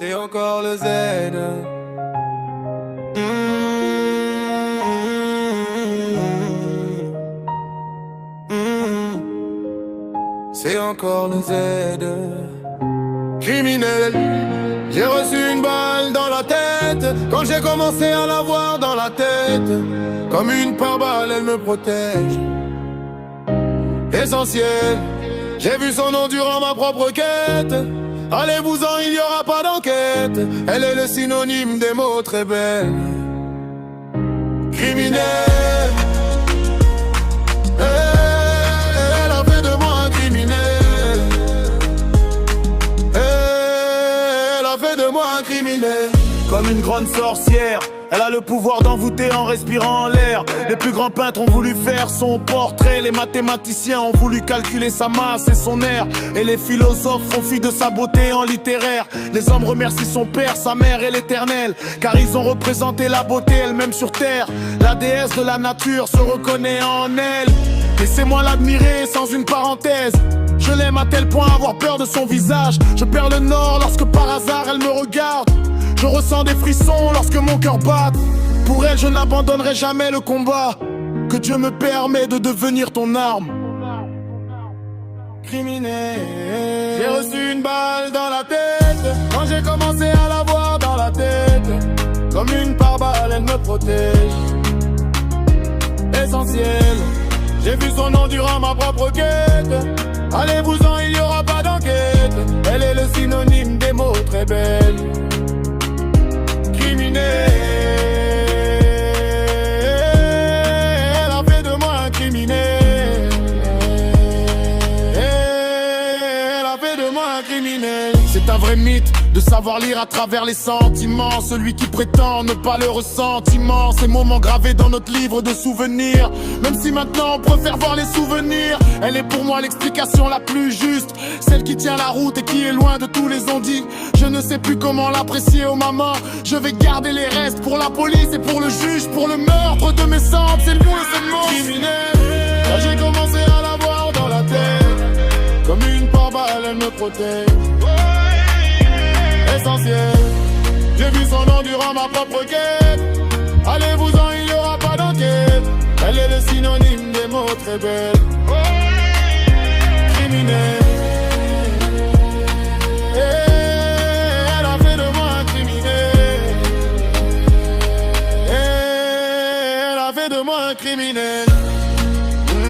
C'est encore le Z. C'est encore le Z. Criminel, j'ai reçu une balle dans la tête quand j'ai commencé à la voir dans la tête. Comme une pare-balles, elle me protège. Essentiel, j'ai vu son nom durant ma propre quête. Allez-vous-en, il n'y aura pas d'enquête. Elle est le synonyme des mots très belles. Criminel, elle a fait de moi un criminel. Elle a fait de moi un criminel. Comme une grande sorcière, elle a le pouvoir d'envoûter en respirant en l'air. Les plus grands peintres ont voulu faire son portrait. Les mathématiciens ont voulu calculer sa masse et son air. Et les philosophes font fi de sa beauté en littéraire. Les hommes remercient son père, sa mère et l'éternel, car ils ont représenté la beauté elle-même sur terre. La déesse de la nature se reconnaît en elle. Laissez-moi l'admirer sans une parenthèse. Je l'aime à tel point avoir peur de son visage. Je perds le nord lorsque par hasard elle me regarde. Je ressens des frissons lorsque mon cœur bat. Pour elle je n'abandonnerai jamais le combat. Que Dieu me permet de devenir ton arme. Criminel, j'ai reçu une balle dans la tête quand j'ai commencé à la voir dans la tête. Comme une pare-balles, elle me protège. Essentiel, j'ai vu son nom durant ma propre quête. Allez-vous-en, il n'y aura pas d'enquête. Elle est le synonyme des mots très belles. Criminel, elle a fait de moi un criminel. Elle a fait de moi un criminel. C'est un vrai mythe de savoir lire à travers les sentiments. Celui qui prétend ne pas le ressentiment. Ces moments gravés dans notre livre de souvenirs. Même si maintenant on préfère voir les souvenirs. Elle est pour moi l'explication la plus juste. Celle qui tient la route et qui est loin de tous les ondits. Je ne sais plus comment l'apprécier aux mamans. Je vais garder les restes pour la police et pour le juge. Pour le meurtre de mes cendres, c'est le mot et c'est le mot. Criminel, quand j'ai commencé à la voir dans la tête. Comme une pare-balles, elle me protège. Essentiel, j'ai vu son nom durant ma propre quête. Allez-vous-en, il n'y aura pas d'enquête. Elle est le synonyme des mots très belles.